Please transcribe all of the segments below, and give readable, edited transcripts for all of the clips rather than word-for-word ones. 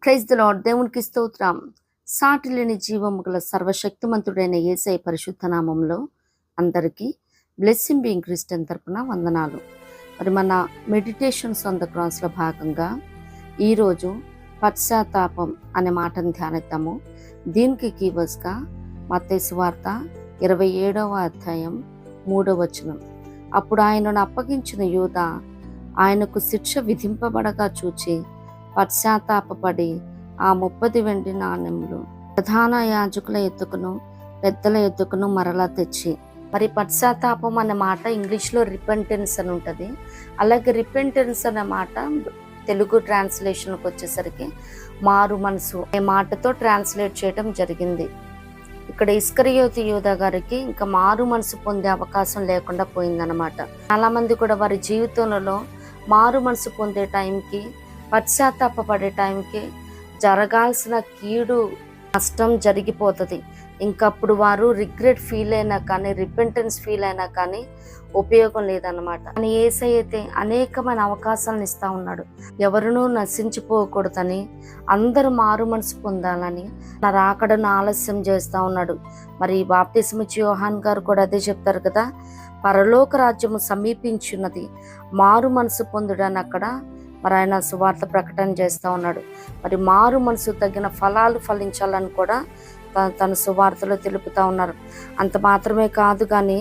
Praise the lord. దేవునికి స్తోత్రం. సాటి లేని జీవము గల సర్వశక్తిమంతుడైన యేసయ్య పరిశుద్ధ నామంలో అందరికీ బ్లెస్సింగ్ బీయింగ్ క్రిస్టియన్ తరపున వందనాలు. మరి మన మెడిటేషన్స్ ఆన్ ద క్రాస్లో భాగంగా ఈరోజు పశ్చాత్తాపం అనే మాటను ధ్యానిద్దాము. దీనికి కీవర్డ్స్గా మత్తయి సువార్త 27వ అధ్యాయం 3వ వచనం. అప్పుడు ఆయనను అప్పగించిన యూద ఆయనకు శిక్ష విధింపబడగా చూచి పశ్చాత్తాపడి ఆ 30 వెండి నాణెములు ప్రధాన యాజకుల ఎద్దుకును పెద్దల ఎద్దుకును మరలా తెచ్చి, మరి పశ్చాత్తాపం అనే మాట ఇంగ్లీష్లో రిపెంటెన్స్ అని ఉంటుంది. అలాగే రిపెంటెన్స్ అనే మాట తెలుగు ట్రాన్స్లేషన్కి వచ్చేసరికి మారు మనసు అనే మాటతో ట్రాన్స్లేట్ చేయడం జరిగింది. ఇక్కడ ఇస్కరియోతు యూదా గారికి ఇంకా మారు మనసు పొందే అవకాశం లేకుండా పోయిందనమాట. చాలా మంది కూడా వారి జీవితంలో మారు మనసు పొందే టైంకి, పశ్చాత్తాపడే టైంకి జరగాల్సిన కీడు నష్టం జరిగిపోతుంది. ఇంకప్పుడు వారు రిగ్రెట్ ఫీల్ అయినా కానీ, రిపెంటెన్స్ ఫీల్ అయినా కానీ ఉపయోగం లేదన్నమాట. కానీ యేసయ్య అయితే అనేకమైన అవకాశాలను ఇస్తూ ఉన్నాడు. ఎవరునూ నశించిపోకూడదని, అందరూ మారు మనసు పొందాలని నా రాకడను ఆలస్యం చేస్తూ ఉన్నాడు. మరి బాప్తిస్మిచ్చి యోహాన్ గారు కూడా అదే చెప్తారు కదా, పరలోక రాజ్యము సమీపించున్నది, మారు మనసు పొందుడని అక్కడ మరి ఆయన సువార్త ప్రకటన చేస్తూ ఉన్నాడు. మరి మారు మనసు తగిన ఫలాలు ఫలించాలని కూడా తన సువార్తలో తెలుపుతూ ఉన్నారు. అంత మాత్రమే కాదు, కానీ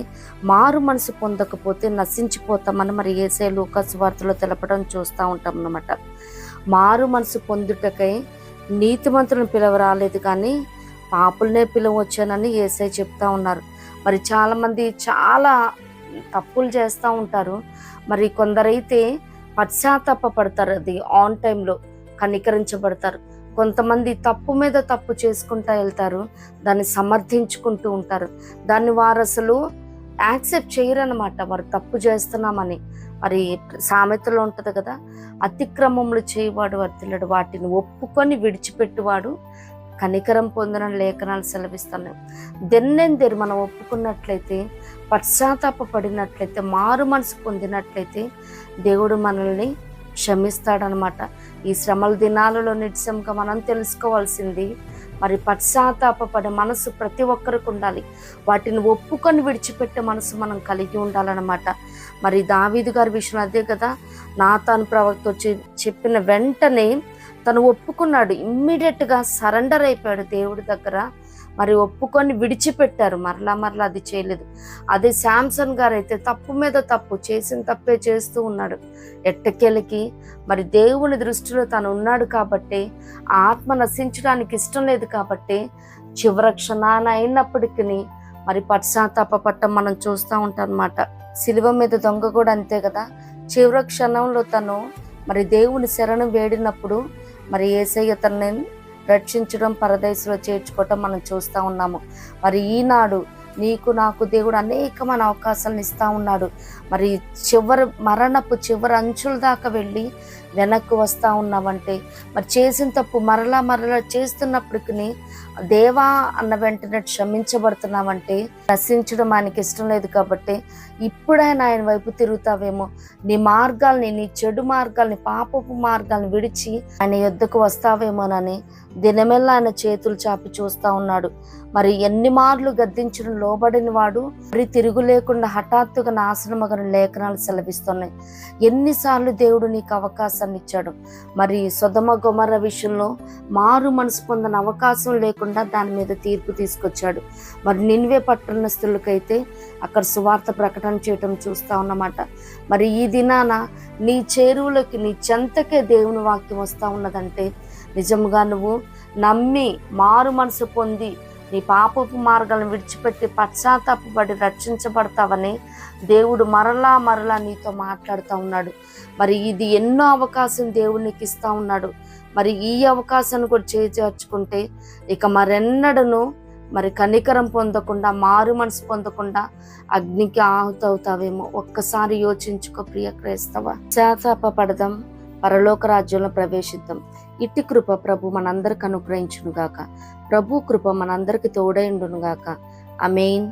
మారు మనసు పొందకపోతే నశించిపోతామని మరి యేసయ్య లూకా సువార్తలో తెలపడం చూస్తూ ఉంటాం అన్నమాట. మారు మనసు పొందుటకై నీతిమంతులను పిలవరాలేదు కానీ పాపులనే పిలవచ్చానని యేసయ్య చెప్తా ఉన్నారు. మరి చాలామంది చాలా తప్పులు చేస్తూ ఉంటారు. మరి కొందరైతే పశ్చాత్తాపడతారు, అది ఆన్ టైంలో కనికరించబడతారు. కొంతమంది తప్పు మీద తప్పు చేసుకుంటూ వెళ్తారు, దాన్ని సమర్థించుకుంటూ ఉంటారు. దాన్ని వారు అసలు యాక్సెప్ట్ చేయరనమాట, వారు తప్పు చేస్తున్నామని. మరి సామెతలో ఉంటుంది కదా, అతిక్రమములు చేయవాడు వర్తిల్లడు, వాటిని ఒప్పుకొని విడిచిపెట్టువాడు కనికరం పొందిన లేఖనాలు సెలవిస్తున్నాయి. దెన్నెందేరు మనం ఒప్పుకున్నట్లయితే, పశ్చాత్తాపడినట్లయితే, మారు మనసు పొందినట్లయితే దేవుడు మనల్ని క్షమిస్తాడనమాట. ఈ శ్రమల దినాలలో నిత్యంగా మనం తెలుసుకోవాల్సింది, మరి పశ్చాత్తాపడే మనసు ప్రతి ఒక్కరికి ఉండాలి. వాటిని ఒప్పుకొని విడిచిపెట్టే మనసు మనం కలిగి ఉండాలన్నమాట. మరి దావీదు గారి విషయం అదే కదా, నాతాను ప్రవక్త వచ్చి చెప్పిన వెంటనే తను ఒప్పుకున్నాడు, ఇమ్మీడియట్గా సరెండర్ అయిపోయాడు దేవుడి దగ్గర. మరి ఒప్పుకొని విడిచిపెట్టారు, మరలా అది చేయలేదు. అదే శాంసన్ గారు అయితే తప్పు మీద తప్పు, చేసిన తప్పే చేస్తూ ఉన్నాడు. ఎట్టకేలకి మరి దేవుని దృష్టిలో తను ఉన్నాడు కాబట్టి, ఆత్మ నశించడానికి ఇష్టం లేదు కాబట్టి చివరి క్షణాన అయినప్పటికీ మరి పశ్చాత్తాపడటం మనం చూస్తూ ఉంటాం అన్నమాట. శిలువ మీద దొంగ కూడా అంతే కదా, చివరి క్షణంలో తను మరి దేవుని శరణం వేడినప్పుడు మరి యేసయ్య తనని రక్షించడం, పరదేశంలో చేర్చుకోవటం మనం చూస్తూ ఉన్నాము. మరి ఈనాడు నీకు నాకు దేవుడు అనేకమైన అవకాశాలను ఇస్తూ ఉన్నాడు. మరి మరణపు చివరి అంచుల దాకా వెళ్ళి వెనక్కి వస్తూ ఉన్నావంటే, మరి చేసిన తప్పు మరలా చేస్తున్నప్పటికీ దేవా అన్న వెంటనే క్షమించబడుతున్నావంటే, నశించడం ఆయనకి ఇష్టం లేదు కాబట్టి ఇప్పుడైనా ఆయన వైపు తిరుగుతావేమో. నీ మార్గాల్ని, నీ చెడు మార్గాల్ని, పాపపు మార్గాల్ని విడిచి ఆయన యొద్దకు వస్తావేమోనని దినమెల్లా ఆయన చేతులు చాపి చూస్తూ ఉన్నాడు. మరి ఎన్ని మార్లు గద్దించడం లోబడిన వాడు మరి తిరుగు లేకుండా హఠాత్తుగా నాశనమగని లేఖనాలు సెలవిస్తున్నాయి. ఎన్నిసార్లు దేవుడు నీకు అవకాశాన్ని ఇచ్చాడు. మరి సొదొమ గొమొర్రా విషయంలో మారు మనసు పొందిన అవకాశం లేకుండా దాని మీద తీర్పు తీసుకొచ్చాడు. మరి నినివే పట్టణస్థులకైతే అక్కడ సువార్త ప్రకటన చేయటం చూస్తూ ఉన్నమాట. మరి ఈ దినాన నీ చేరువులోకి, నీ చెంతకే దేవుని వాక్యం వస్తూ ఉన్నదంటే, నిజంగా నువ్వు నమ్మి మారు మనసు పొంది నీ పాపపు మార్గాలను విడిచిపెట్టి పశ్చాత్తాపడి రక్షించబడతావని దేవుడు మరలా నీతో మాట్లాడుతూ ఉన్నాడు. మరి ఇది ఎన్నో అవకాశం దేవుడు నీకు ఇస్తూ ఉన్నాడు. మరి ఈ అవకాశాన్ని కూడా చేర్చుకుంటే ఇక మరెన్నడను మరి కనికరం పొందకుండా, మారు మనసు పొందకుండా అగ్నికి ఆహుతవుతావేమో. ఒక్కసారి యోచించుకో ప్రియ క్రైస్తవ. పశ్చాత్తాపడదాం, పరలోక రాజ్యంలో ప్రవేశిద్దాం. ఇట్టి కృప ప్రభు మనందరికి అనుగ్రహించునుగాక. ప్రభు కృప మనందరికి తోడైండునుగాక. ఆమేన్.